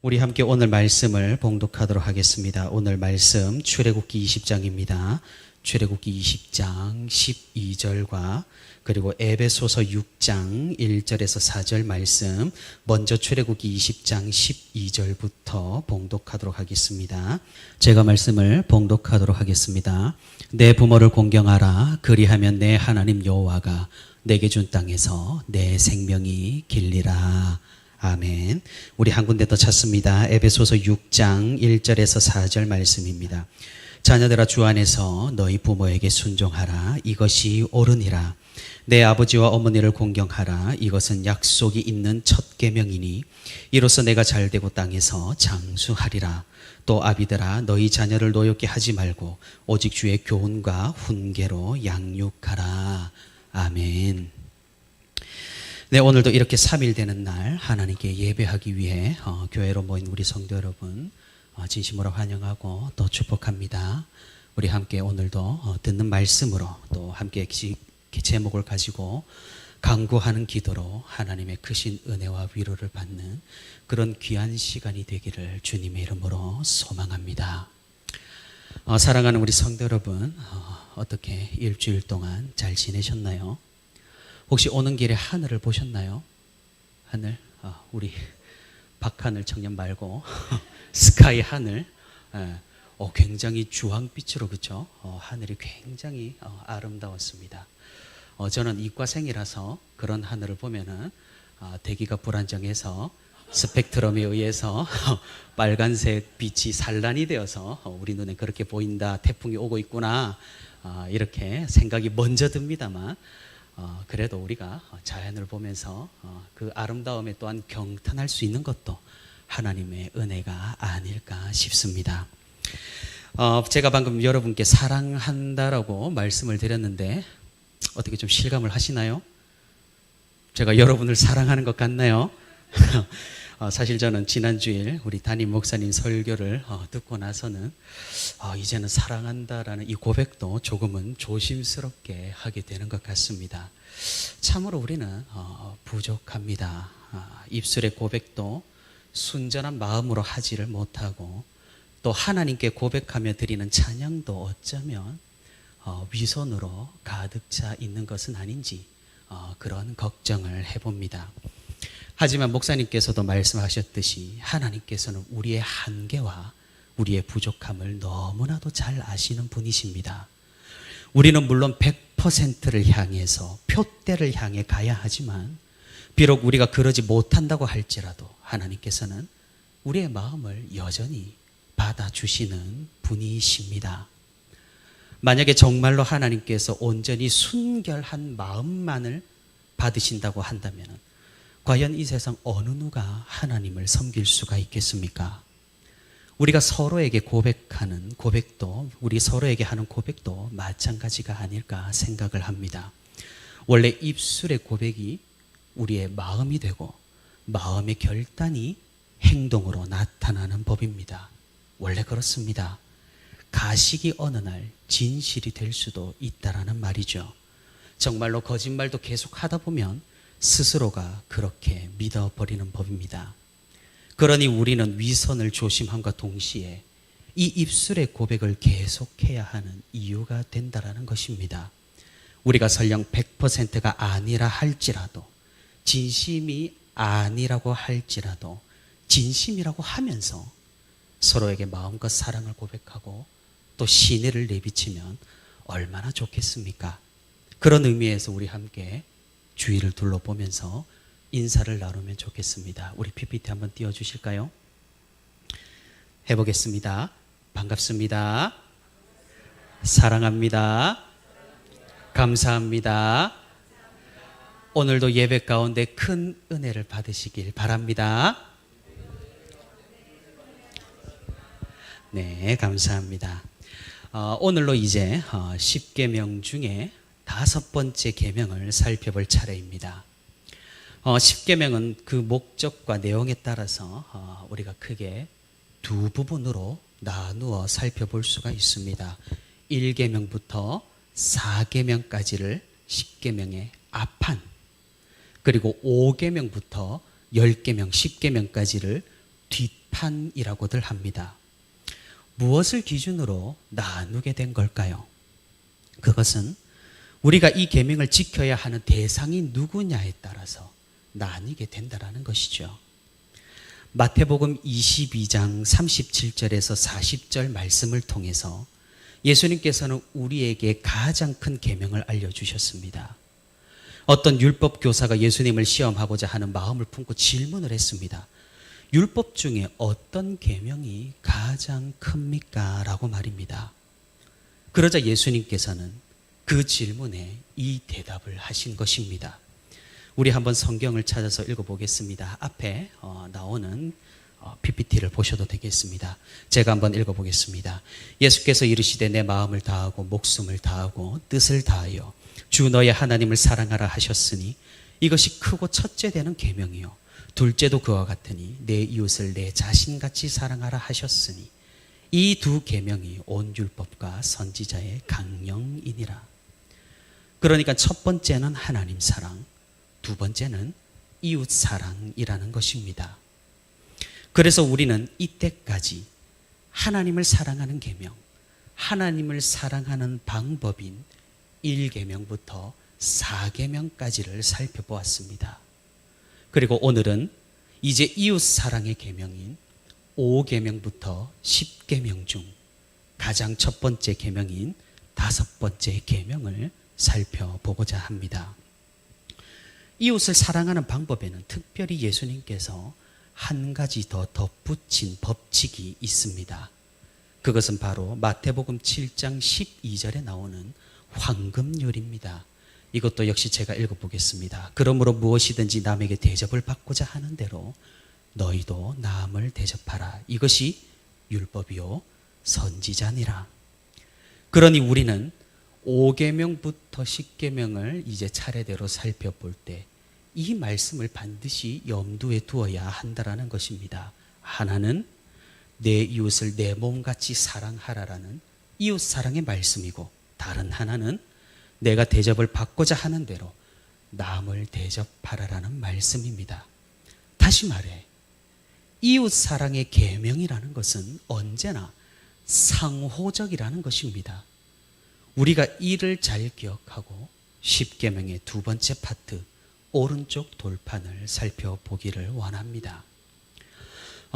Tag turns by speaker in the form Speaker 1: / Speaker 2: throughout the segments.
Speaker 1: 우리 함께 오늘 말씀을 봉독하도록 하겠습니다. 오늘 말씀 출애굽기 20장입니다. 출애굽기 20장 12절과 그리고 에베소서 6장 1절에서 4절 말씀, 먼저 출애굽기 20장 12절부터 봉독하도록 하겠습니다. 제가 말씀을 봉독하도록 하겠습니다. 내 부모를 공경하라. 그리하면 내 하나님 여호와가 내게 준 땅에서 내 생명이 길리라. 아멘. 우리 한 군데 더 찾습니다. 에베소서 6장 1절에서 4절 말씀입니다. 자녀들아, 주 안에서 너희 부모에게 순종하라. 이것이 옳으니라. 내 아버지와 어머니를 공경하라. 이것은 약속이 있는 첫 계명이니 이로써 내가 잘되고 땅에서 장수하리라. 또 아비들아, 너희 자녀를 노엽게 하지 말고 오직 주의 교훈과 훈계로 양육하라. 아멘. 네, 오늘도 이렇게 3일 되는 날 하나님께 예배하기 위해 교회로 모인 우리 성도 여러분 진심으로 환영하고 또 축복합니다. 우리 함께 오늘도 듣는 말씀으로 또 함께 제목을 가지고 간구하는 기도로 하나님의 크신 은혜와 위로를 받는 그런 귀한 시간이 되기를 주님의 이름으로 소망합니다. 사랑하는 우리 성도 여러분, 어떻게 일주일 동안 잘 지내셨나요? 혹시 오는 길에 하늘을 보셨나요? 하늘? 우리 박하늘 청년 말고 스카이 하늘. 굉장히 주황빛으로, 그렇죠? 하늘이 굉장히 아름다웠습니다. 저는 이과생이라서 그런 하늘을 보면은 대기가 불안정해서 스펙트럼에 의해서 빨간색 빛이 산란이 되어서 우리 눈에 그렇게 보인다, 태풍이 오고 있구나, 이렇게 생각이 먼저 듭니다만, 그래도 우리가 자연을 보면서 그 아름다움에 또한 경탄할 수 있는 것도 하나님의 은혜가 아닐까 싶습니다. 제가 방금 여러분께 사랑한다라고 말씀을 드렸는데 어떻게 좀 실감을 하시나요? 제가 여러분을 사랑하는 것 같나요? 사실 저는 지난주일 우리 담임 목사님 설교를 듣고 나서는 이제는 사랑한다라는 이 고백도 조금은 조심스럽게 하게 되는 것 같습니다. 참으로 우리는 부족합니다. 입술의 고백도 순전한 마음으로 하지를 못하고 또 하나님께 고백하며 드리는 찬양도 어쩌면 위선으로 가득 차 있는 것은 아닌지 그런 걱정을 해봅니다. 하지만 목사님께서도 말씀하셨듯이 하나님께서는 우리의 한계와 우리의 부족함을 너무나도 잘 아시는 분이십니다. 우리는 물론 100%를 향해서 표대를 향해 가야 하지만 비록 우리가 그러지 못한다고 할지라도 하나님께서는 우리의 마음을 여전히 받아주시는 분이십니다. 만약에 정말로 하나님께서 온전히 순결한 마음만을 받으신다고 한다면 과연 이 세상 어느 누가 하나님을 섬길 수가 있겠습니까? 우리가 서로에게 고백하는 고백도, 우리 서로에게 하는 고백도 마찬가지가 아닐까 생각을 합니다. 원래 입술의 고백이 우리의 마음이 되고 마음의 결단이 행동으로 나타나는 법입니다. 원래 그렇습니다. 가식이 어느 날 진실이 될 수도 있다라는 말이죠. 정말로 거짓말도 계속 하다 보면 스스로가 그렇게 믿어버리는 법입니다. 그러니 우리는 위선을 조심함과 동시에 이 입술의 고백을 계속해야 하는 이유가 된다라는 것입니다. 우리가 설령 100%가 아니라 할지라도, 진심이 아니라고 할지라도 진심이라고 하면서 서로에게 마음껏 사랑을 고백하고 또 신뢰를 내비치면 얼마나 좋겠습니까? 그런 의미에서 우리 함께 주위를 둘러보면서 인사를 나누면 좋겠습니다. 우리 PPT 한번 띄워주실까요? 해보겠습니다. 반갑습니다. 사랑합니다. 감사합니다. 오늘도 예배 가운데 큰 은혜를 받으시길 바랍니다. 네, 감사합니다. 오늘로 이제 10계명 중에 5번째 계명을 살펴볼 차례입니다. 10계명은 그 목적과 내용에 따라서 우리가 크게 두 부분으로 나누어 살펴볼 수가 있습니다. 1계명부터 4계명까지를 10계명의 앞판, 그리고 5계명부터 10계명, 10계명까지를 뒷판이라고들 합니다. 무엇을 기준으로 나누게 된 걸까요? 그것은 우리가 이 계명을 지켜야 하는 대상이 누구냐에 따라서 나뉘게 된다는 것이죠. 마태복음 22장 37절에서 40절 말씀을 통해서 예수님께서는 우리에게 가장 큰 계명을 알려주셨습니다. 어떤 율법 교사가 예수님을 시험하고자 하는 마음을 품고 질문을 했습니다. 율법 중에 어떤 계명이 가장 큽니까? 라고 말입니다. 그러자 예수님께서는 그 질문에 이 대답을 하신 것입니다. 우리 한번 성경을 찾아서 읽어보겠습니다. 앞에 나오는 PPT를 보셔도 되겠습니다. 제가 한번 읽어보겠습니다. 예수께서 이르시되 내 마음을 다하고 목숨을 다하고 뜻을 다하여 주 너의 하나님을 사랑하라 하셨으니 이것이 크고 첫째 되는 계명이요 둘째도 그와 같으니 내 이웃을 내 자신같이 사랑하라 하셨으니 이 두 계명이 온 율법과 선지자의 강령이니라. 그러니까 첫 번째는 하나님 사랑, 두 번째는 이웃 사랑이라는 것입니다. 그래서 우리는 이때까지 하나님을 사랑하는 계명, 하나님을 사랑하는 방법인 1계명부터 4계명까지를 살펴보았습니다. 그리고 오늘은 이제 이웃 사랑의 계명인 5계명부터 10계명 중 가장 첫 번째 계명인 5번째 계명을 살펴보고자 합니다. 이웃을 사랑하는 방법에는 특별히 예수님께서 한 가지 더 덧붙인 법칙이 있습니다. 그것은 바로 마태복음 7장 12절에 나오는 황금률입니다. 이것도 역시 제가 읽어보겠습니다. 그러므로 무엇이든지 남에게 대접을 받고자 하는 대로 너희도 남을 대접하라. 이것이 율법이요 선지자니라. 그러니 우리는 5계명부터 10계명을 이제 차례대로 살펴볼 때 이 말씀을 반드시 염두에 두어야 한다라는 것입니다. 하나는 내 이웃을 내 몸같이 사랑하라라는 이웃 사랑의 말씀이고, 다른 하나는 내가 대접을 받고자 하는 대로 남을 대접하라라는 말씀입니다. 다시 말해 이웃 사랑의 계명이라는 것은 언제나 상호적이라는 것입니다. 우리가 이를 잘 기억하고 10계명의 두 번째 파트 오른쪽 돌판을 살펴보기를 원합니다.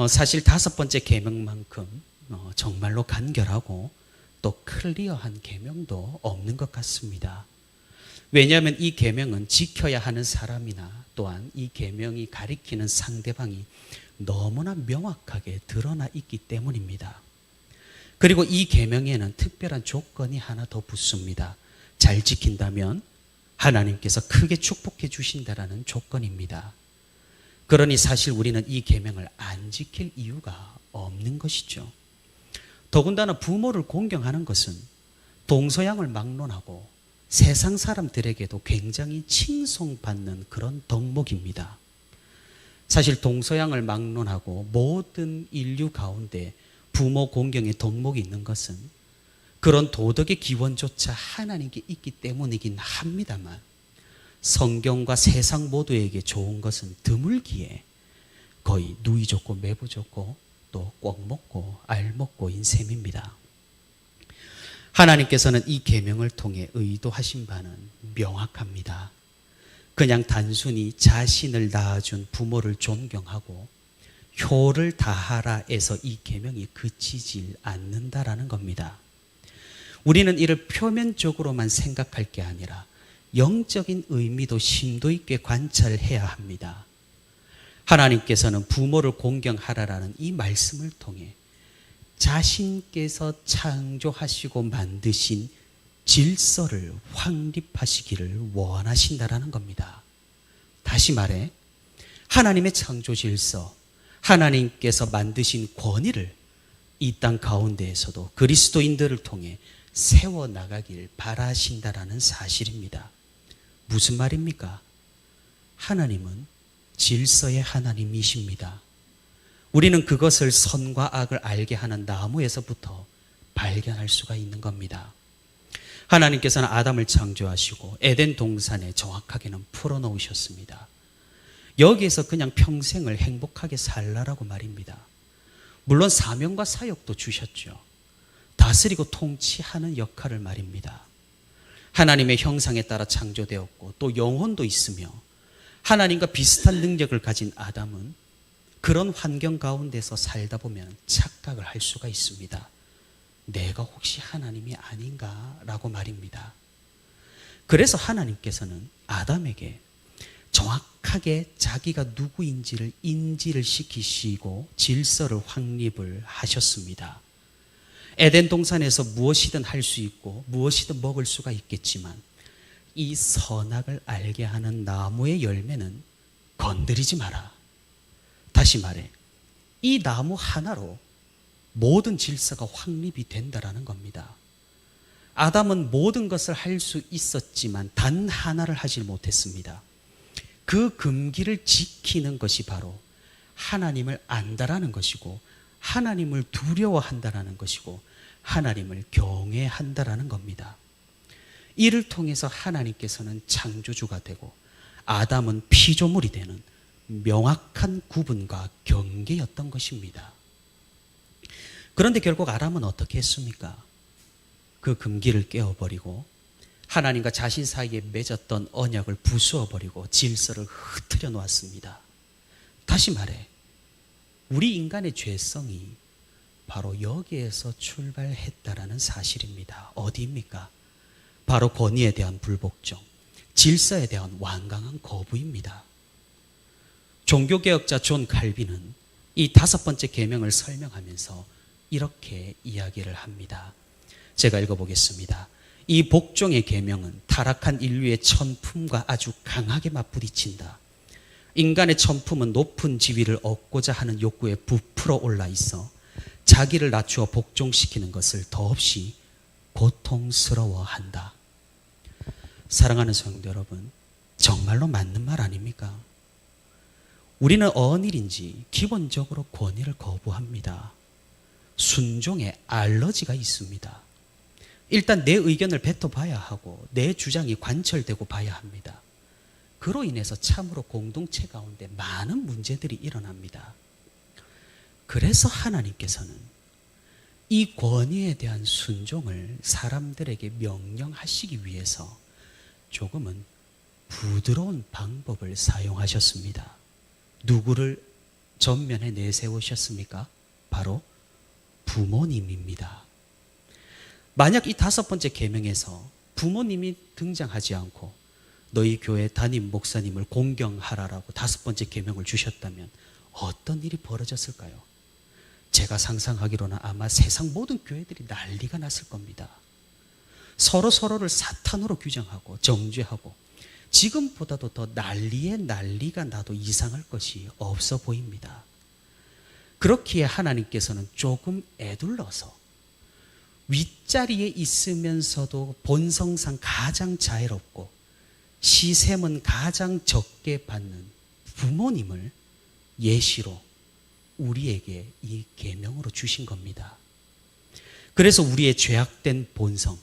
Speaker 1: 사실 5번째 계명만큼 정말로 간결하고 또 클리어한 계명도 없는 것 같습니다. 왜냐하면 이 계명은 지켜야 하는 사람이나 또한 이 계명이 가리키는 상대방이 너무나 명확하게 드러나 있기 때문입니다. 그리고 이 계명에는 특별한 조건이 하나 더 붙습니다. 잘 지킨다면 하나님께서 크게 축복해 주신다라는 조건입니다. 그러니 사실 우리는 이 계명을 안 지킬 이유가 없는 것이죠. 더군다나 부모를 공경하는 것은 동서양을 막론하고 세상 사람들에게도 굉장히 칭송받는 그런 덕목입니다. 사실 동서양을 막론하고 모든 인류 가운데 부모 공경의 덕목이 있는 것은 그런 도덕의 기원조차 하나님께 있기 때문이긴 합니다만, 성경과 세상 모두에게 좋은 것은 드물기에 거의 누이 좋고 매부 좋고 또 꼭 먹고 알 먹고인 셈입니다. 하나님께서는 이 계명을 통해 의도하신 바는 명확합니다. 그냥 단순히 자신을 낳아준 부모를 존경하고 효를 다하라에서 이 계명이 그치질 않는다라는 겁니다. 우리는 이를 표면적으로만 생각할 게 아니라 영적인 의미도 심도 있게 관찰해야 합니다. 하나님께서는 부모를 공경하라라는 이 말씀을 통해 자신께서 창조하시고 만드신 질서를 확립하시기를 원하신다라는 겁니다. 다시 말해 하나님의 창조 질서, 하나님께서 만드신 권위를 이 땅 가운데에서도 그리스도인들을 통해 세워나가길 바라신다라는 사실입니다. 무슨 말입니까? 하나님은 질서의 하나님이십니다. 우리는 그것을 선과 악을 알게 하는 나무에서부터 발견할 수가 있는 겁니다. 하나님께서는 아담을 창조하시고 에덴 동산에 정확하게는 풀어놓으셨습니다. 여기에서 그냥 평생을 행복하게 살라라고 말입니다. 물론 사명과 사역도 주셨죠. 다스리고 통치하는 역할을 말입니다. 하나님의 형상에 따라 창조되었고 또 영혼도 있으며 하나님과 비슷한 능력을 가진 아담은 그런 환경 가운데서 살다 보면 착각을 할 수가 있습니다. 내가 혹시 하나님이 아닌가라고 말입니다. 그래서 하나님께서는 아담에게 정확하게 자기가 누구인지를 인지를 시키시고 질서를 확립을 하셨습니다. 에덴 동산에서 무엇이든 할 수 있고 무엇이든 먹을 수가 있겠지만 이 선악을 알게 하는 나무의 열매는 건드리지 마라. 다시 말해, 이 나무 하나로 모든 질서가 확립이 된다라는 겁니다. 아담은 모든 것을 할 수 있었지만 단 하나를 하지 못했습니다. 그 금기를 지키는 것이 바로 하나님을 안다라는 것이고 하나님을 두려워한다라는 것이고 하나님을 경외한다라는 겁니다. 이를 통해서 하나님께서는 창조주가 되고 아담은 피조물이 되는 명확한 구분과 경계였던 것입니다. 그런데 결국 아담은 어떻게 했습니까? 그 금기를 깨어버리고 하나님과 자신 사이에 맺었던 언약을 부수어버리고 질서를 흐트려 놓았습니다. 다시 말해, 우리 인간의 죄성이 바로 여기에서 출발했다라는 사실입니다. 어디입니까? 바로 권위에 대한 불복종, 질서에 대한 완강한 거부입니다. 종교개혁자 존 칼빈은 이 5번째 계명을 설명하면서 이렇게 이야기를 합니다. 제가 읽어보겠습니다. 이 복종의 계명은 타락한 인류의 천품과 아주 강하게 맞부딪힌다. 인간의 천품은 높은 지위를 얻고자 하는 욕구에 부풀어 올라 있어 자기를 낮추어 복종시키는 것을 더없이 고통스러워한다. 사랑하는 성도 여러분, 정말로 맞는 말 아닙니까? 우리는 어느 일인지 기본적으로 권위를 거부합니다. 순종에 알러지가 있습니다. 일단 내 의견을 뱉어봐야 하고 내 주장이 관철되고 봐야 합니다. 그로 인해서 참으로 공동체 가운데 많은 문제들이 일어납니다. 그래서 하나님께서는 이 권위에 대한 순종을 사람들에게 명령하시기 위해서 조금은 부드러운 방법을 사용하셨습니다. 누구를 전면에 내세우셨습니까? 바로 부모님입니다. 만약 이 5번째 계명에서 부모님이 등장하지 않고 너희 교회 담임 목사님을 공경하라라고 5번째 계명을 주셨다면 어떤 일이 벌어졌을까요? 제가 상상하기로는 아마 세상 모든 교회들이 난리가 났을 겁니다. 서로를 사탄으로 규정하고 정죄하고 지금보다도 더 난리에 난리가 나도 이상할 것이 없어 보입니다. 그렇기에 하나님께서는 조금 애둘러서 윗자리에 있으면서도 본성상 가장 자애롭고 시샘은 가장 적게 받는 부모님을 예시로 우리에게 이 계명으로 주신 겁니다. 그래서 우리의 죄악된 본성,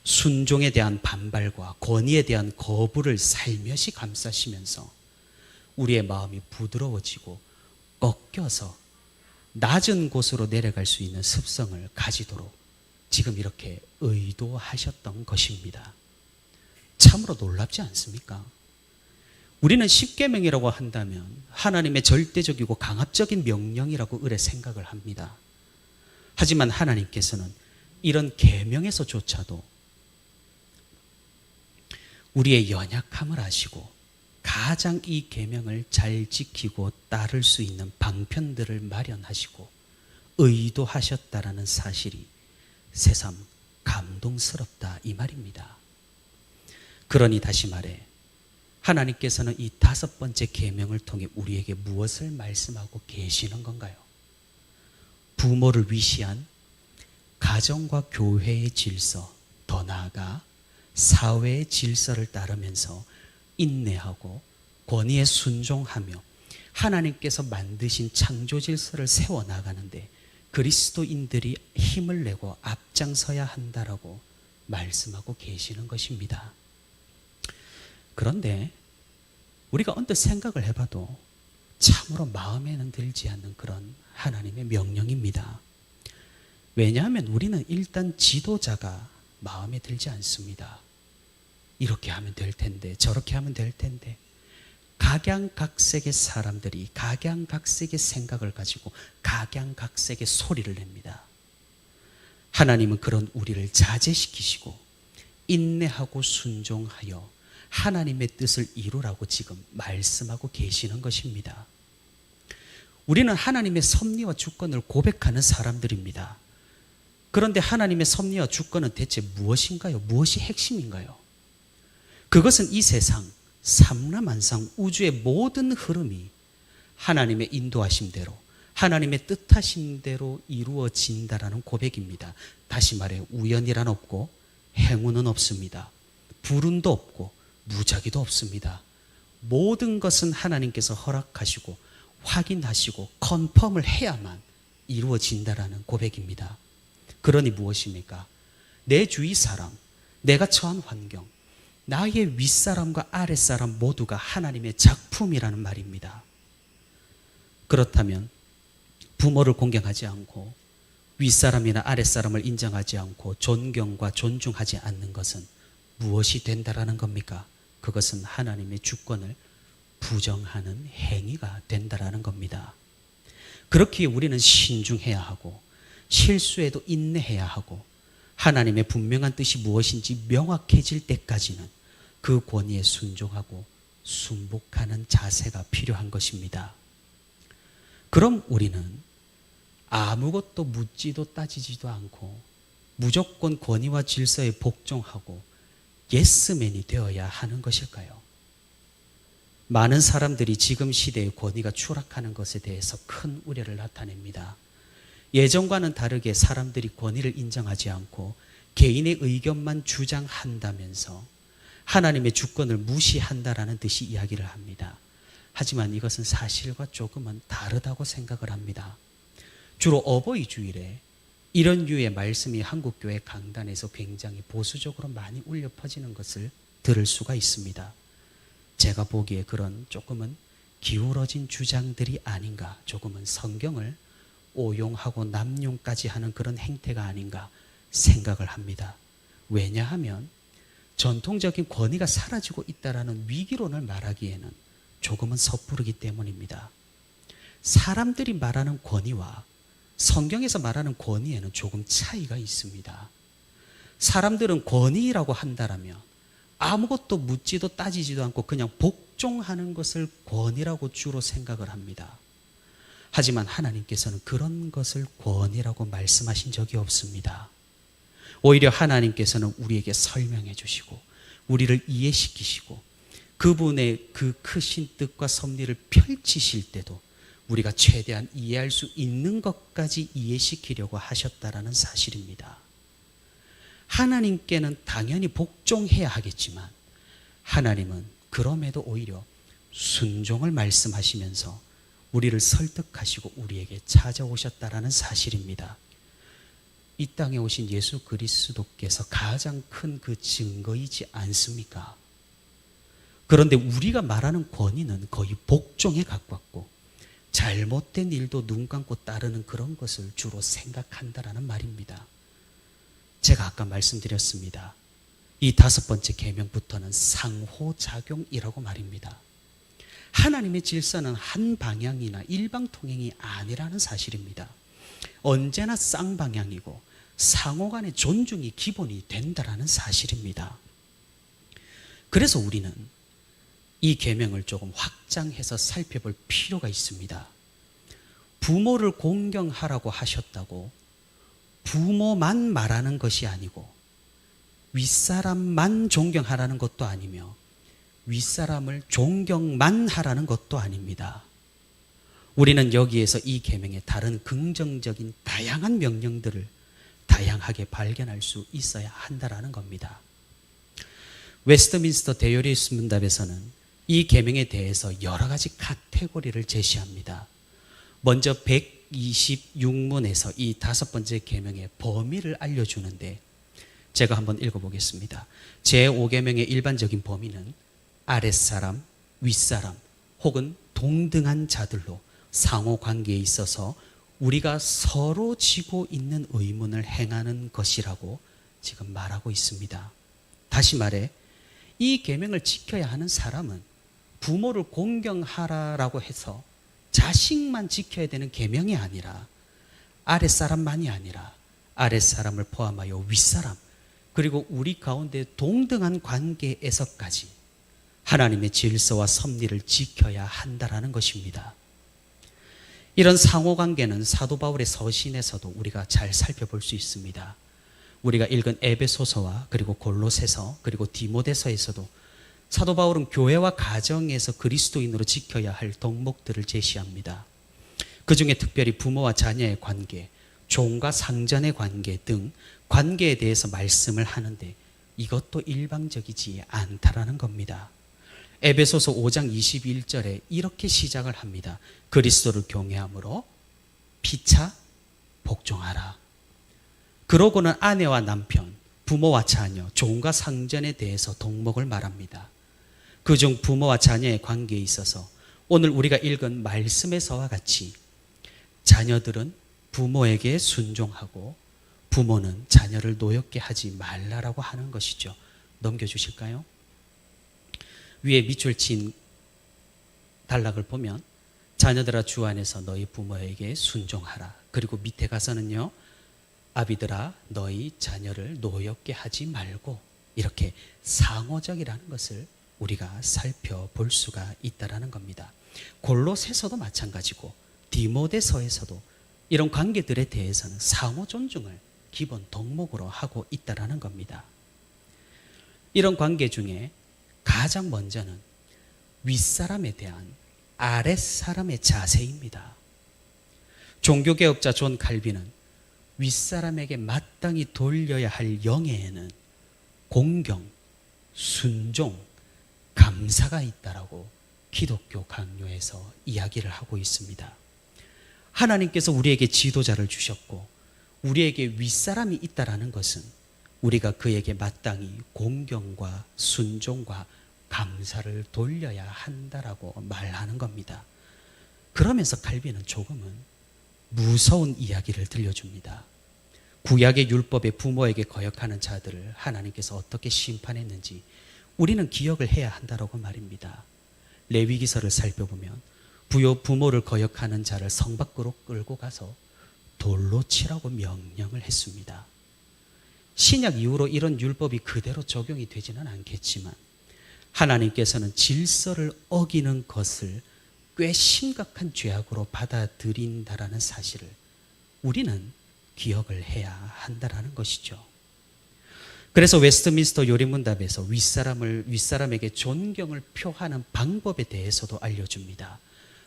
Speaker 1: 순종에 대한 반발과 권위에 대한 거부를 살며시 감싸시면서 우리의 마음이 부드러워지고 꺾여서 낮은 곳으로 내려갈 수 있는 습성을 가지도록 지금 이렇게 의도하셨던 것입니다. 참으로 놀랍지 않습니까? 우리는 십계명이라고 한다면 하나님의 절대적이고 강압적인 명령이라고 의뢰 생각을 합니다. 하지만 하나님께서는 이런 계명에서조차도 우리의 연약함을 아시고 가장 이 계명을 잘 지키고 따를 수 있는 방편들을 마련하시고 의도하셨다라는 사실이 새삼 감동스럽다 이 말입니다. 그러니 다시 말해 하나님께서는 이 5번째 계명을 통해 우리에게 무엇을 말씀하고 계시는 건가요? 부모를 위시한 가정과 교회의 질서, 더 나아가 사회의 질서를 따르면서 인내하고 권위에 순종하며 하나님께서 만드신 창조 질서를 세워나가는데 그리스도인들이 힘을 내고 앞장서야 한다라고 말씀하고 계시는 것입니다. 그런데 우리가 언뜻 생각을 해봐도 참으로 마음에는 들지 않는 그런 하나님의 명령입니다. 왜냐하면 우리는 일단 지도자가 마음에 들지 않습니다. 이렇게 하면 될 텐데, 저렇게 하면 될 텐데, 각양각색의 사람들이 각양각색의 생각을 가지고 각양각색의 소리를 냅니다. 하나님은 그런 우리를 자제시키시고 인내하고 순종하여 하나님의 뜻을 이루라고 지금 말씀하고 계시는 것입니다. 우리는 하나님의 섭리와 주권을 고백하는 사람들입니다. 그런데 하나님의 섭리와 주권은 대체 무엇인가요? 무엇이 핵심인가요? 그것은 이 세상 삼라만상 우주의 모든 흐름이 하나님의 인도하심대로, 하나님의 뜻하신 대로 이루어진다라는 고백입니다. 다시 말해 우연이란 없고 행운은 없습니다. 불운도 없고 무작위도 없습니다. 모든 것은 하나님께서 허락하시고 확인하시고 컨펌을 해야만 이루어진다라는 고백입니다. 그러니 무엇입니까? 내 주위 사람, 내가 처한 환경, 나의 윗사람과 아랫사람 모두가 하나님의 작품이라는 말입니다. 그렇다면 부모를 공경하지 않고 윗사람이나 아랫사람을 인정하지 않고 존경과 존중하지 않는 것은 무엇이 된다라는 겁니까? 그것은 하나님의 주권을 부정하는 행위가 된다라는 겁니다. 그렇기에 우리는 신중해야 하고 실수에도 인내해야 하고 하나님의 분명한 뜻이 무엇인지 명확해질 때까지는 그 권위에 순종하고 순복하는 자세가 필요한 것입니다. 그럼 우리는 아무것도 묻지도 따지지도 않고 무조건 권위와 질서에 복종하고 예스맨이 되어야 하는 것일까요? 많은 사람들이 지금 시대의 권위가 추락하는 것에 대해서 큰 우려를 나타냅니다. 예전과는 다르게 사람들이 권위를 인정하지 않고 개인의 의견만 주장한다면서 하나님의 주권을 무시한다라는 듯이 이야기를 합니다. 하지만 이것은 사실과 조금은 다르다고 생각을 합니다. 주로 어버이 주일에 이런 류의 말씀이 한국교회 강단에서 굉장히 보수적으로 많이 울려 퍼지는 것을 들을 수가 있습니다. 제가 보기에 그런 조금은 기울어진 주장들이 아닌가, 조금은 성경을 오용하고 남용까지 하는 그런 행태가 아닌가 생각을 합니다. 왜냐하면 전통적인 권위가 사라지고 있다라는 위기론을 말하기에는 조금은 섣부르기 때문입니다. 사람들이 말하는 권위와 성경에서 말하는 권위에는 조금 차이가 있습니다. 사람들은 권위라고 한다라면 아무것도 묻지도 따지지도 않고 그냥 복종하는 것을 권위라고 주로 생각을 합니다. 하지만 하나님께서는 그런 것을 권위라고 말씀하신 적이 없습니다. 오히려 하나님께서는 우리에게 설명해 주시고 우리를 이해시키시고 그분의 그 크신 뜻과 섭리를 펼치실 때도 우리가 최대한 이해할 수 있는 것까지 이해시키려고 하셨다라는 사실입니다. 하나님께는 당연히 복종해야 하겠지만 하나님은 그럼에도 오히려 순종을 말씀하시면서 우리를 설득하시고 우리에게 찾아오셨다라는 사실입니다. 이 땅에 오신 예수 그리스도께서 가장 큰 그 증거이지 않습니까? 그런데 우리가 말하는 권위는 거의 복종에 가깝고 잘못된 일도 눈 감고 따르는 그런 것을 주로 생각한다라는 말입니다. 제가 아까 말씀드렸습니다. 이 5번째 계명부터는 상호작용이라고 말입니다. 하나님의 질서는 한 방향이나 일방통행이 아니라는 사실입니다. 언제나 쌍방향이고 상호 간의 존중이 기본이 된다라는 사실입니다. 그래서 우리는 이 계명을 조금 확장해서 살펴볼 필요가 있습니다. 부모를 공경하라고 하셨다고 부모만 말하는 것이 아니고 윗사람만 존경하라는 것도 아니며 윗사람을 존경만 하라는 것도 아닙니다. 우리는 여기에서 이 계명의 다른 긍정적인 다양한 명령들을 다양하게 발견할 수 있어야 한다라는 겁니다. 웨스트민스터 대요리스 문답에서는 이 계명에 대해서 여러 가지 카테고리를 제시합니다. 먼저 126문에서 이 5번째 계명의 범위를 알려주는데 제가 한번 읽어보겠습니다. 제5계명의 일반적인 범위는 아랫사람, 윗사람, 혹은 동등한 자들로 상호 관계에 있어서 우리가 서로 지고 있는 의문을 행하는 것이라고 지금 말하고 있습니다. 다시 말해 이 계명을 지켜야 하는 사람은 부모를 공경하라라고 해서 자식만 지켜야 되는 계명이 아니라 아랫사람만이 아니라 아랫사람을 포함하여 윗사람 그리고 우리 가운데 동등한 관계에서까지 하나님의 질서와 섭리를 지켜야 한다라는 것입니다. 이런 상호관계는 사도 바울의 서신에서도 우리가 잘 살펴볼 수 있습니다. 우리가 읽은 에베소서와 그리고 골로새서 그리고 디모데서에서도 사도 바울은 교회와 가정에서 그리스도인으로 지켜야 할 덕목들을 제시합니다. 그 중에 특별히 부모와 자녀의 관계, 종과 상전의 관계 등 관계에 대해서 말씀을 하는데 이것도 일방적이지 않다라는 겁니다. 에베소서 5장 21절에 이렇게 시작을 합니다. 그리스도를 경외함으로 피차 복종하라. 그러고는 아내와 남편, 부모와 자녀, 종과 상전에 대해서 덕목을 말합니다. 그중 부모와 자녀의 관계에 있어서 오늘 우리가 읽은 말씀에서와 같이 자녀들은 부모에게 순종하고 부모는 자녀를 노엽게 하지 말라라고 하는 것이죠. 넘겨주실까요? 위에 밑줄 친 단락을 보면 자녀들아 주 안에서 너희 부모에게 순종하라. 그리고 밑에 가서는요. 아비들아 너희 자녀를 노엽게 하지 말고 이렇게 상호적이라는 것을 우리가 살펴볼 수가 있다라는 겁니다. 골로새서도 마찬가지고 디모데서에서도 이런 관계들에 대해서는 상호 존중을 기본 덕목으로 하고 있다라는 겁니다. 이런 관계 중에 가장 먼저는 윗사람에 대한 아랫사람의 자세입니다. 종교개혁자 존 칼빈은 윗사람에게 마땅히 돌려야 할 영예에는 공경, 순종, 감사가 있다라고 기독교 강요에서 이야기를 하고 있습니다. 하나님께서 우리에게 지도자를 주셨고 우리에게 윗사람이 있다라는 것은 우리가 그에게 마땅히 공경과 순종과 감사를 돌려야 한다라고 말하는 겁니다. 그러면서 칼빈은 조금은 무서운 이야기를 들려줍니다. 구약의 율법에 부모에게 거역하는 자들을 하나님께서 어떻게 심판했는지 우리는 기억을 해야 한다라고 말입니다. 레위기서를 살펴보면 부모를 거역하는 자를 성 밖으로 끌고 가서 돌로 치라고 명령을 했습니다. 신약 이후로 이런 율법이 그대로 적용이 되지는 않겠지만 하나님께서는 질서를 어기는 것을 꽤 심각한 죄악으로 받아들인다라는 사실을 우리는 기억을 해야 한다라는 것이죠. 그래서 웨스트민스터 요리문답에서 윗사람에게 존경을 표하는 방법에 대해서도 알려줍니다.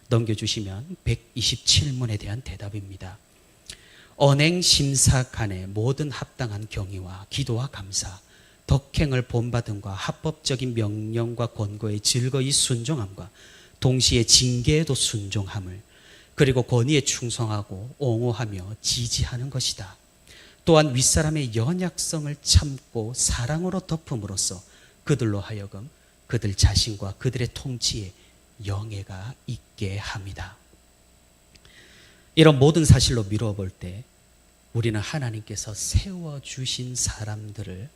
Speaker 1: 넘겨주시면 127문에 대한 대답입니다. 언행 심사 간의 모든 합당한 경의와 기도와 감사, 덕행을 본받음과 합법적인 명령과 권고에 즐거이 순종함과 동시에 징계에도 순종함을 그리고 권위에 충성하고 옹호하며 지지하는 것이다. 또한 윗사람의 연약성을 참고 사랑으로 덮음으로써 그들로 하여금 그들 자신과 그들의 통치에 영예가 있게 합니다. 이런 모든 사실로 미루어 볼 때 우리는 하나님께서 세워주신 사람들을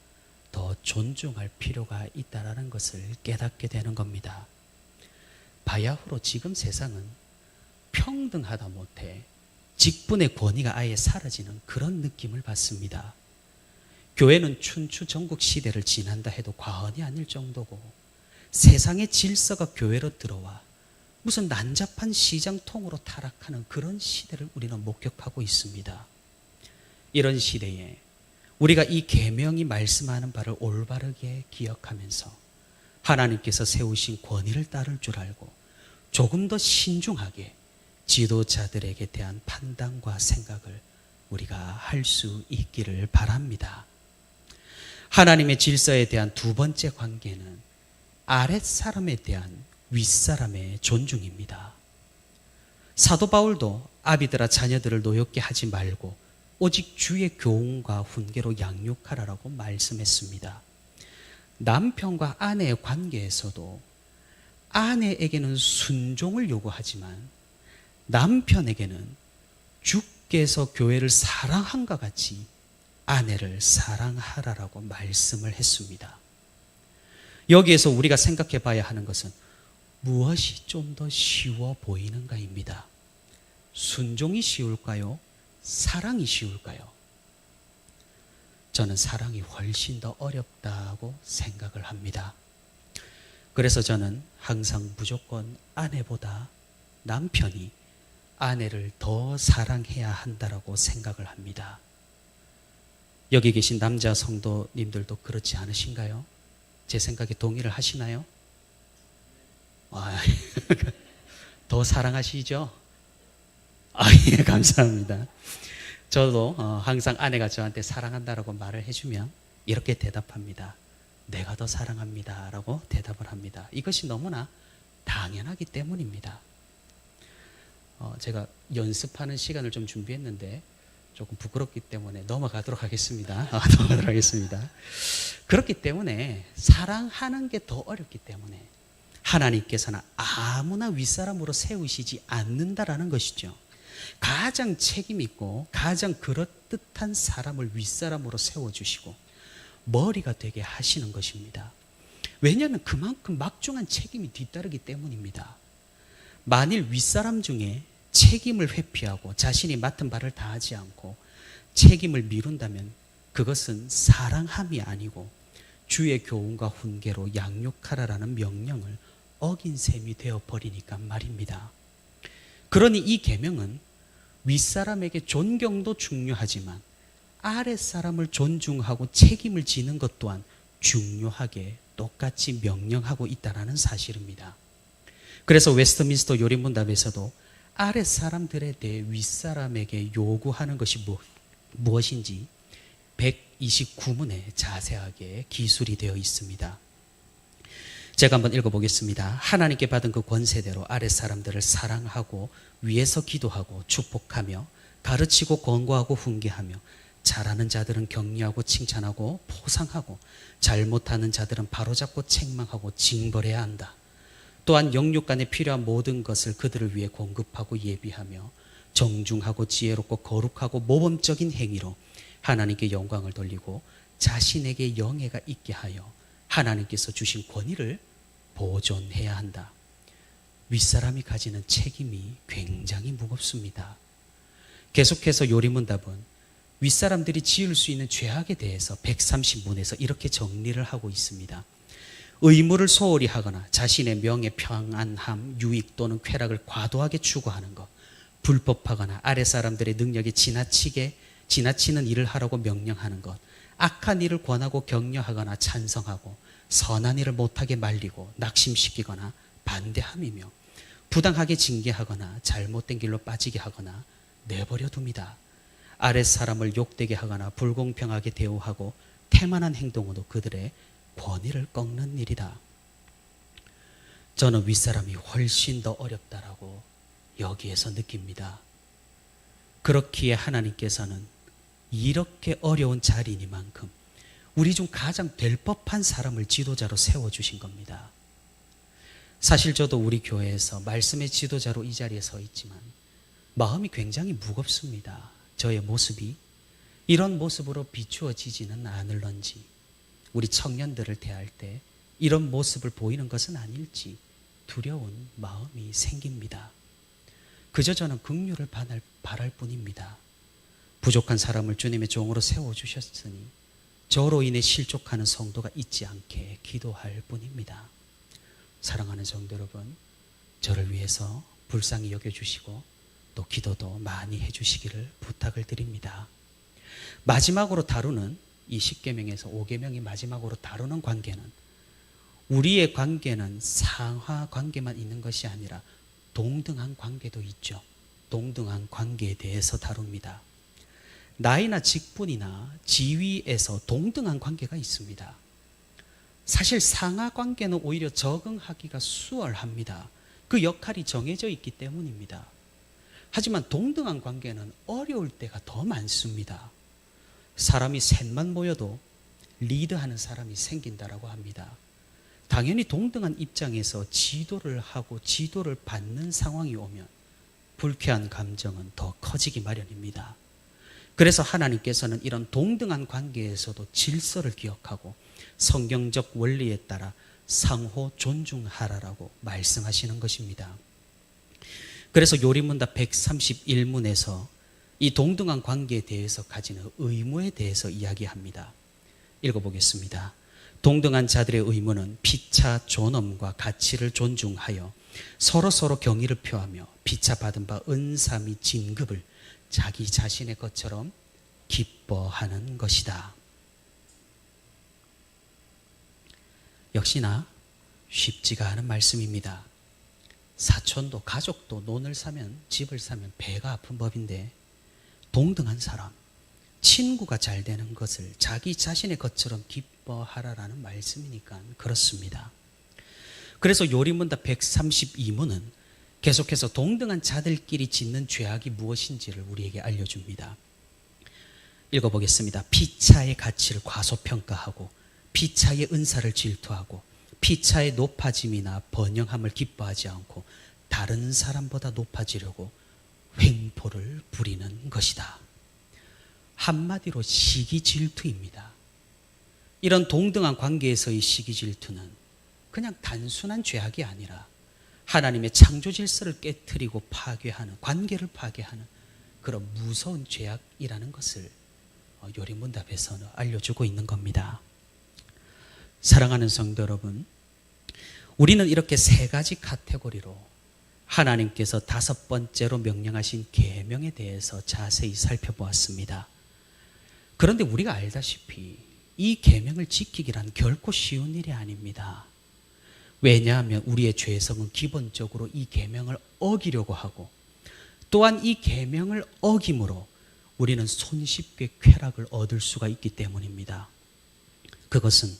Speaker 1: 더 존중할 필요가 있다는 것을 깨닫게 되는 겁니다. 바야흐로 지금 세상은 평등하다 못해 직분의 권위가 아예 사라지는 그런 느낌을 받습니다. 교회는 춘추 전국 시대를 지난다 해도 과언이 아닐 정도고 세상의 질서가 교회로 들어와 무슨 난잡한 시장통으로 타락하는 그런 시대를 우리는 목격하고 있습니다. 이런 시대에 우리가 이 계명이 말씀하는 바를 올바르게 기억하면서 하나님께서 세우신 권위를 따를 줄 알고 조금 더 신중하게 지도자들에게 대한 판단과 생각을 우리가 할 수 있기를 바랍니다. 하나님의 질서에 대한 두 번째 관계는 아랫사람에 대한 윗사람의 존중입니다. 사도 바울도 아비들아 자녀들을 노엽게 하지 말고 오직 주의 교훈과 훈계로 양육하라라고 말씀했습니다. 남편과 아내의 관계에서도 아내에게는 순종을 요구하지만 남편에게는 주께서 교회를 사랑한과 같이 아내를 사랑하라라고 말씀을 했습니다. 여기에서 우리가 생각해 봐야 하는 것은 무엇이 좀 더 쉬워 보이는가입니다. 순종이 쉬울까요? 사랑이 쉬울까요? 저는 사랑이 훨씬 더 어렵다고 생각을 합니다. 그래서 저는 항상 무조건 아내보다 남편이 아내를 더 사랑해야 한다라고 생각을 합니다. 여기 계신 남자 성도님들도 그렇지 않으신가요? 제 생각에 동의를 하시나요? 더 사랑하시죠? 예, 감사합니다. 저도 항상 아내가 저한테 사랑한다라고 말을 해주면 이렇게 대답합니다. 내가 더 사랑합니다 라고 대답을 합니다. 이것이 너무나 당연하기 때문입니다. 제가 연습하는 시간을 좀 준비했는데 조금 부끄럽기 때문에 넘어가도록 하겠습니다. 그렇기 때문에 사랑하는 게 더 어렵기 때문에 하나님께서는 아무나 윗사람으로 세우시지 않는다라는 것이죠. 가장 책임 있고 가장 그럴듯한 사람을 윗사람으로 세워주시고 머리가 되게 하시는 것입니다. 왜냐하면 그만큼 막중한 책임이 뒤따르기 때문입니다. 만일 윗사람 중에 책임을 회피하고 자신이 맡은 바를 다하지 않고 책임을 미룬다면 그것은 사랑함이 아니고 주의 교훈과 훈계로 양육하라라는 명령을 어긴 셈이 되어버리니까 말입니다. 그러니 이 계명은 윗사람에게 존경도 중요하지만 아랫사람을 존중하고 책임을 지는 것 또한 중요하게 똑같이 명령하고 있다는 사실입니다. 그래서 웨스트민스터 요리문답에서도 아랫사람들에 대해 윗사람에게 요구하는 것이 무엇인지 129문에 자세하게 기술이 되어 있습니다. 제가 한번 읽어보겠습니다. 하나님께 받은 그 권세대로 아랫사람들을 사랑하고 위에서 기도하고 축복하며 가르치고 권고하고 훈계하며 잘하는 자들은 격려하고 칭찬하고 포상하고 잘못하는 자들은 바로잡고 책망하고 징벌해야 한다. 또한 영육간에 필요한 모든 것을 그들을 위해 공급하고 예비하며 정중하고 지혜롭고 거룩하고 모범적인 행위로 하나님께 영광을 돌리고 자신에게 영예가 있게 하여 하나님께서 주신 권위를 보존해야 한다. 윗사람이 가지는 책임이 굉장히 무겁습니다. 계속해서 요리문답은 윗사람들이 지을 수 있는 죄악에 대해서 130문에서 이렇게 정리를 하고 있습니다. 의무를 소홀히 하거나 자신의 명예, 평안함, 유익 또는 쾌락을 과도하게 추구하는 것, 불법하거나 아랫사람들의 능력에 지나치는 일을 하라고 명령하는 것, 악한 일을 권하고 격려하거나 찬성하고 선한 일을 못하게 말리고 낙심시키거나 반대함이며 부당하게 징계하거나 잘못된 길로 빠지게 하거나 내버려 둡니다. 아랫사람을 욕되게 하거나 불공평하게 대우하고 태만한 행동으로 그들의 권위를 꺾는 일이다. 저는 윗사람이 훨씬 더 어렵다라고 여기에서 느낍니다. 그렇기에 하나님께서는 이렇게 어려운 자리이니만큼 우리 중 가장 될 법한 사람을 지도자로 세워주신 겁니다. 사실 저도 우리 교회에서 말씀의 지도자로 이 자리에 서 있지만 마음이 굉장히 무겁습니다. 저의 모습이 이런 모습으로 비추어지지는 않을런지, 우리 청년들을 대할 때 이런 모습을 보이는 것은 아닐지 두려운 마음이 생깁니다. 그저 저는 긍휼을 바랄 뿐입니다. 부족한 사람을 주님의 종으로 세워주셨으니 저로 인해 실족하는 성도가 있지 않게 기도할 뿐입니다. 사랑하는 성도 여러분, 저를 위해서 불쌍히 여겨주시고 또 기도도 많이 해주시기를 부탁을 드립니다. 마지막으로 다루는 이 10계명에서 5계명이 마지막으로 다루는 관계는 우리의 관계는 상하 관계만 있는 것이 아니라 동등한 관계도 있죠. 동등한 관계에 대해서 다룹니다. 나이나 직분이나 지위에서 동등한 관계가 있습니다. 사실 상하 관계는 오히려 적응하기가 수월합니다. 그 역할이 정해져 있기 때문입니다. 하지만 동등한 관계는 어려울 때가 더 많습니다. 사람이 셋만 모여도 리드하는 사람이 생긴다라고 합니다. 당연히 동등한 입장에서 지도를 하고 지도를 받는 상황이 오면 불쾌한 감정은 더 커지기 마련입니다. 그래서 하나님께서는 이런 동등한 관계에서도 질서를 기억하고 성경적 원리에 따라 상호 존중하라라고 말씀하시는 것입니다. 그래서 요리문답 131문에서 이 동등한 관계에 대해서 가지는 의무에 대해서 이야기합니다. 읽어보겠습니다. 동등한 자들의 의무는 피차 존엄과 가치를 존중하여 서로 경의를 표하며 피차 받은 바 은사 및 진급을 자기 자신의 것처럼 기뻐하는 것이다. 역시나 쉽지가 않은 말씀입니다. 사촌도 가족도 논을 사면 집을 사면 배가 아픈 법인데 동등한 사람, 친구가 잘 되는 것을 자기 자신의 것처럼 기뻐하라라는 말씀이니까 그렇습니다. 그래서 요리문답 132문은 계속해서 동등한 자들끼리 짓는 죄악이 무엇인지를 우리에게 알려줍니다. 읽어보겠습니다. 피차의 가치를 과소평가하고 피차의 은사를 질투하고 피차의 높아짐이나 번영함을 기뻐하지 않고 다른 사람보다 높아지려고 횡포를 부리는 것이다. 한마디로 시기 질투입니다. 이런 동등한 관계에서의 시기 질투는 그냥 단순한 죄악이 아니라 하나님의 창조 질서를 깨트리고 파괴하는, 관계를 파괴하는 그런 무서운 죄악이라는 것을 요리문답에서는 알려주고 있는 겁니다. 사랑하는 성도 여러분, 우리는 이렇게 세 가지 카테고리로 하나님께서 5번째로 명령하신 계명에 대해서 자세히 살펴보았습니다. 그런데 우리가 알다시피 이 계명을 지키기란 결코 쉬운 일이 아닙니다. 왜냐하면 우리의 죄성은 기본적으로 이 계명을 어기려고 하고 또한 이 계명을 어김으로 우리는 손쉽게 쾌락을 얻을 수가 있기 때문입니다. 그것은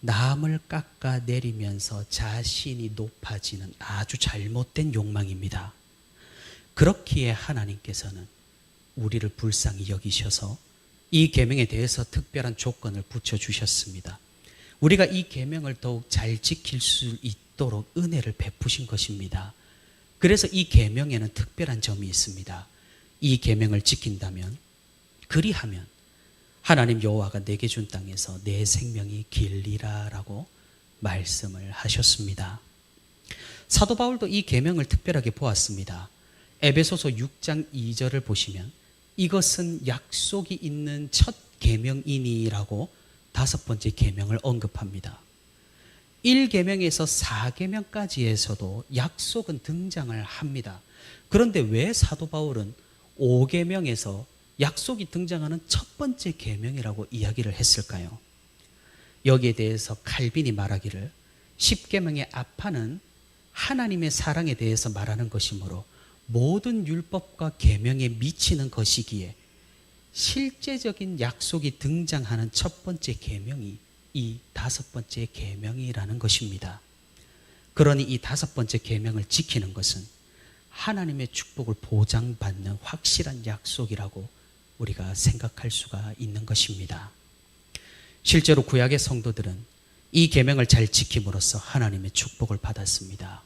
Speaker 1: 남을 깎아내리면서 자신이 높아지는 아주 잘못된 욕망입니다. 그렇기에 하나님께서는 우리를 불쌍히 여기셔서 이 계명에 대해서 특별한 조건을 붙여주셨습니다. 우리가 이 계명을 더욱 잘 지킬 수 있도록 은혜를 베푸신 것입니다. 그래서 이 계명에는 특별한 점이 있습니다. 이 계명을 지킨다면, 그리하면 하나님 여호와가 내게 준 땅에서 내 생명이 길리라라고 말씀을 하셨습니다. 사도 바울도 이 계명을 특별하게 보았습니다. 에베소서 6장 2절을 보시면 이것은 약속이 있는 첫 계명이니라고 5번째 계명을 언급합니다. 1계명에서 4계명까지에서도 약속은 등장을 합니다. 그런데 왜 사도 바울은 5계명에서 약속이 등장하는 첫 번째 계명이라고 이야기를 했을까요? 여기에 대해서 칼빈이 말하기를 10계명의 앞판은 하나님의 사랑에 대해서 말하는 것이므로 모든 율법과 계명에 미치는 것이기에 실제적인 약속이 등장하는 첫 번째 계명이 이 5번째 계명이라는 것입니다. 그러니 이 5번째 계명을 지키는 것은 하나님의 축복을 보장받는 확실한 약속이라고 우리가 생각할 수가 있는 것입니다. 실제로 구약의 성도들은 이 계명을 잘 지킴으로써 하나님의 축복을 받았습니다.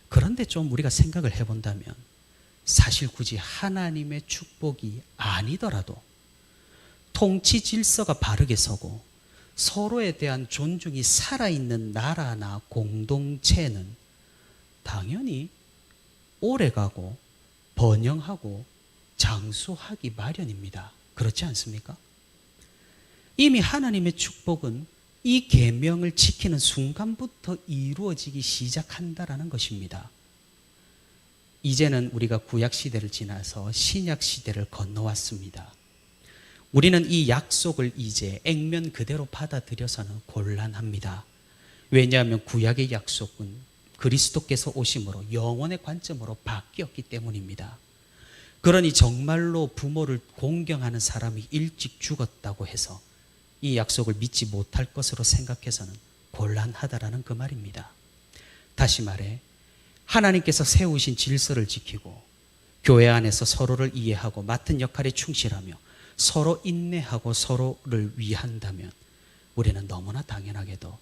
Speaker 1: 그런데 좀 우리가 생각을 해본다면 사실 굳이 하나님의 축복이 아니더라도 통치 질서가 바르게 서고 서로에 대한 존중이 살아있는 나라나 공동체는 당연히 오래가고 번영하고 장수하기 마련입니다. 그렇지 않습니까? 이미 하나님의 축복은 이 계명을 지키는 순간부터 이루어지기 시작한다라는 것입니다. 이제는 우리가 구약 시대를 지나서 신약 시대를 건너왔습니다. 우리는 이 약속을 이제 액면 그대로 받아들여서는 곤란합니다. 왜냐하면 구약의 약속은 그리스도께서 오심으로 영원의 관점으로 바뀌었기 때문입니다. 그러니 정말로 부모를 공경하는 사람이 일찍 죽었다고 해서 이 약속을 믿지 못할 것으로 생각해서는 곤란하다라는 그 말입니다. 다시 말해 하나님께서 세우신 질서를 지키고 교회 안에서 서로를 이해하고 맡은 역할에 충실하며 서로 인내하고 서로를 위한다면 우리는 너무나 당연하게도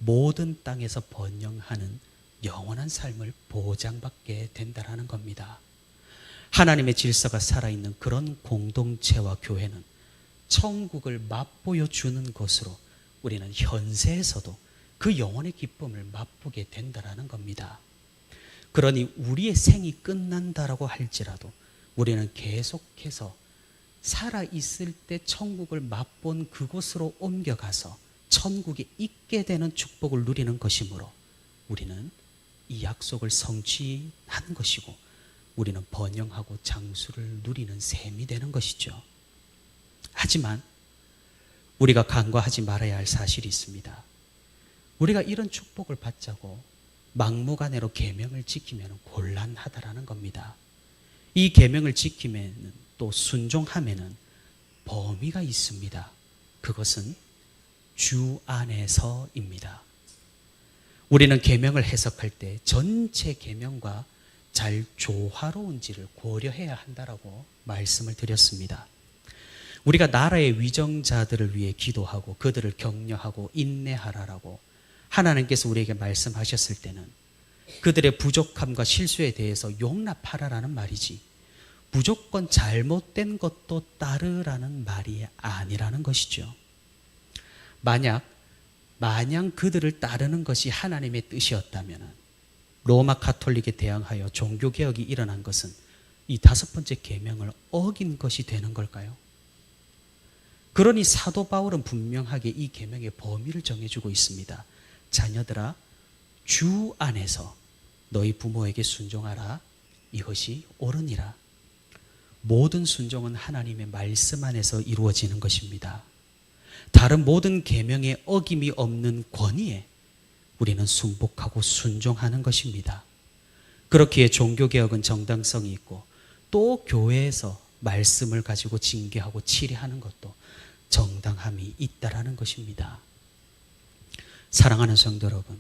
Speaker 1: 모든 땅에서 번영하는 영원한 삶을 보장받게 된다라는 겁니다. 하나님의 질서가 살아있는 그런 공동체와 교회는 천국을 맛보여 주는 것으로 우리는 현세에서도 그 영혼의 기쁨을 맛보게 된다라는 겁니다. 그러니 우리의 생이 끝난다라고 할지라도 우리는 계속해서 살아있을 때 천국을 맛본 그곳으로 옮겨가서 천국에 있게 되는 축복을 누리는 것이므로 우리는 이 약속을 성취하는 것이고 우리는 번영하고 장수를 누리는 셈이 되는 것이죠. 하지만 우리가 간과하지 말아야 할 사실이 있습니다. 우리가 이런 축복을 받자고 막무가내로 계명을 지키면 곤란하다라는 겁니다. 이 계명을 지키면 또 순종하면 범위가 있습니다. 그것은 주 안에서입니다. 우리는 계명을 해석할 때 전체 계명과 잘 조화로운지를 고려해야 한다라고 말씀을 드렸습니다. 우리가 나라의 위정자들을 위해 기도하고 그들을 격려하고 인내하라라고 하나님께서 우리에게 말씀하셨을 때는 그들의 부족함과 실수에 대해서 용납하라라는 말이지 무조건 잘못된 것도 따르라는 말이 아니라는 것이죠. 마냥 그들을 따르는 것이 하나님의 뜻이었다면 로마 가톨릭에 대항하여 종교개혁이 일어난 것은 이 5번째 계명을 어긴 것이 되는 걸까요? 그러니 사도 바울은 분명하게 이 계명의 범위를 정해주고 있습니다. 자녀들아, 주 안에서 너희 부모에게 순종하라. 이것이 옳으니라. 모든 순종은 하나님의 말씀 안에서 이루어지는 것입니다. 다른 모든 계명의 어김이 없는 권위에 우리는 순복하고 순종하는 것입니다. 그렇기에 종교개혁은 정당성이 있고 또 교회에서 말씀을 가지고 징계하고 치리하는 것도 정당함이 있다라는 것입니다. 사랑하는 성도 여러분,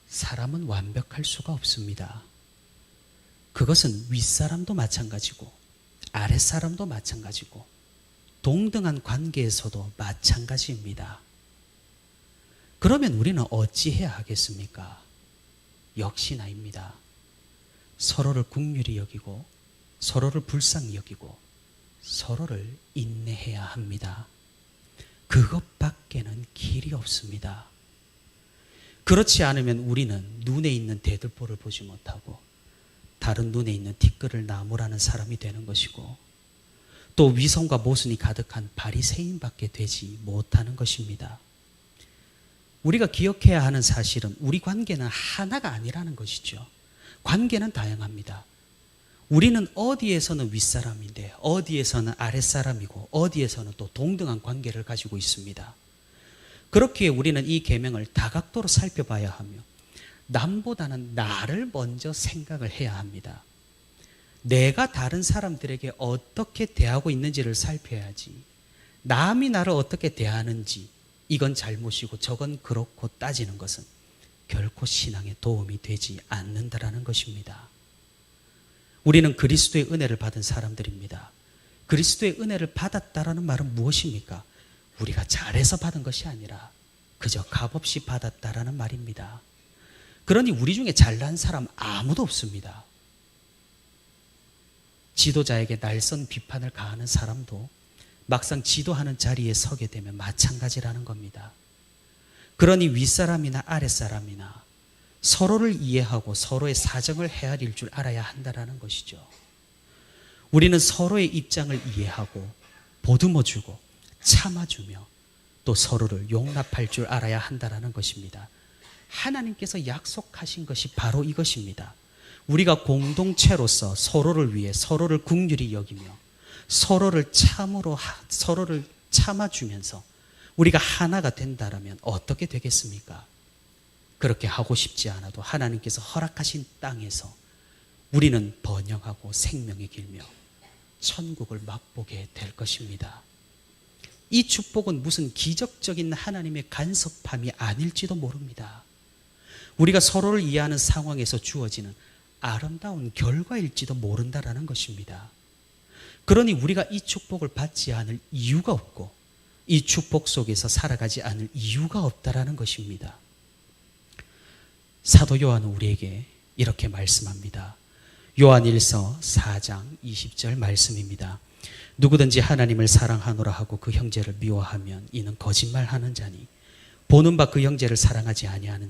Speaker 1: 사람은 완벽할 수가 없습니다. 그것은 윗사람도 마찬가지고 아랫사람도 마찬가지고 동등한 관계에서도 마찬가지입니다. 그러면 우리는 어찌해야 하겠습니까? 역시나입니다. 서로를 긍휼히 여기고 서로를 불쌍히 여기고 서로를 인내해야 합니다. 그것밖에는 길이 없습니다. 그렇지 않으면 우리는 눈에 있는 대들보를 보지 못하고 다른 눈에 있는 티끌을 나무라는 사람이 되는 것이고 또 위선과 모순이 가득한 바리새인밖에 되지 못하는 것입니다. 우리가 기억해야 하는 사실은 우리 관계는 하나가 아니라는 것이죠. 관계는 다양합니다. 우리는 어디에서는 윗사람인데 어디에서는 아랫사람이고 어디에서는 또 동등한 관계를 가지고 있습니다. 그렇기에 우리는 이 계명을 다각도로 살펴봐야 하며 남보다는 나를 먼저 생각을 해야 합니다. 내가 다른 사람들에게 어떻게 대하고 있는지를 살펴야지 남이 나를 어떻게 대하는지 이건 잘못이고 저건 그렇고 따지는 것은 결코 신앙에 도움이 되지 않는다라는 것입니다. 우리는 그리스도의 은혜를 받은 사람들입니다. 그리스도의 은혜를 받았다라는 말은 무엇입니까? 우리가 잘해서 받은 것이 아니라 그저 값없이 받았다라는 말입니다. 그러니 우리 중에 잘난 사람 아무도 없습니다. 지도자에게 날선 비판을 가하는 사람도 막상 지도하는 자리에 서게 되면 마찬가지라는 겁니다. 그러니 윗사람이나 아랫사람이나 서로를 이해하고 서로의 사정을 헤아릴 줄 알아야 한다는 것이죠. 우리는 서로의 입장을 이해하고 보듬어주고 참아주며 또 서로를 용납할 줄 알아야 한다는 것입니다. 하나님께서 약속하신 것이 바로 이것입니다. 우리가 공동체로서 서로를 위해 서로를 긍휼히 여기며 서로를 참아주면서 우리가 하나가 된다라면 어떻게 되겠습니까? 그렇게 하고 싶지 않아도 하나님께서 허락하신 땅에서 우리는 번영하고 생명이 길며 천국을 맛보게 될 것입니다. 이 축복은 무슨 기적적인 하나님의 간섭함이 아닐지도 모릅니다. 우리가 서로를 이해하는 상황에서 주어지는 아름다운 결과일지도 모른다라는 것입니다. 그러니 우리가 이 축복을 받지 않을 이유가 없고 이 축복 속에서 살아가지 않을 이유가 없다라는 것입니다. 사도 요한은 우리에게 이렇게 말씀합니다. 요한일서 4장 20절 말씀입니다. 누구든지 하나님을 사랑하노라 하고 그 형제를 미워하면 이는 거짓말하는 자니 보는 바 그 형제를 사랑하지 아니하는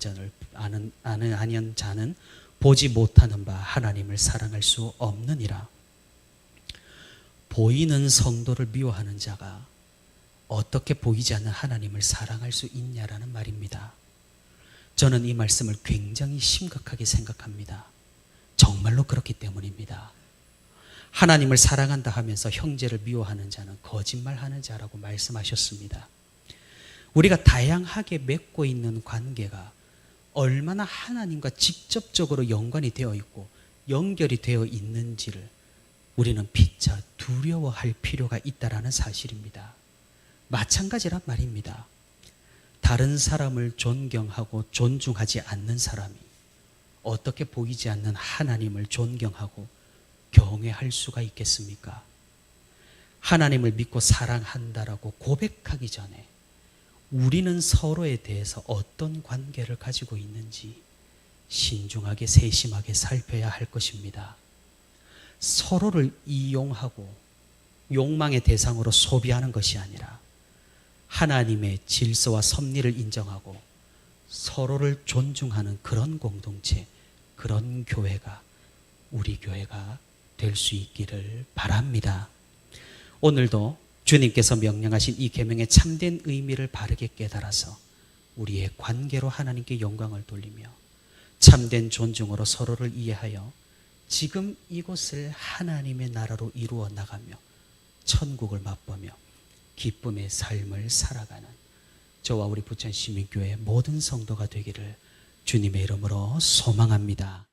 Speaker 1: 자는 보지 못하는 바 하나님을 사랑할 수 없느니라. 보이는 성도를 미워하는 자가 어떻게 보이지 않는 하나님을 사랑할 수 있냐라는 말입니다. 저는 이 말씀을 굉장히 심각하게 생각합니다. 정말로 그렇기 때문입니다. 하나님을 사랑한다 하면서 형제를 미워하는 자는 거짓말하는 자라고 말씀하셨습니다. 우리가 다양하게 맺고 있는 관계가 얼마나 하나님과 직접적으로 연관이 되어 있고 연결이 되어 있는지를 우리는 피차 두려워할 필요가 있다라는 사실입니다. 마찬가지란 말입니다. 다른 사람을 존경하고 존중하지 않는 사람이 어떻게 보이지 않는 하나님을 존경하고 경외할 수가 있겠습니까? 하나님을 믿고 사랑한다라고 고백하기 전에 우리는 서로에 대해서 어떤 관계를 가지고 있는지 신중하게 세심하게 살펴야 할 것입니다. 서로를 이용하고 욕망의 대상으로 소비하는 것이 아니라 하나님의 질서와 섭리를 인정하고 서로를 존중하는 그런 공동체, 그런 교회가 우리 교회가 될 수 있기를 바랍니다. 오늘도 주님께서 명령하신 이 계명의 참된 의미를 바르게 깨달아서 우리의 관계로 하나님께 영광을 돌리며 참된 존중으로 서로를 이해하여 지금 이곳을 하나님의 나라로 이루어 나가며 천국을 맛보며 기쁨의 삶을 살아가는 저와 우리 부천시민교회 모든 성도가 되기를 주님의 이름으로 소망합니다.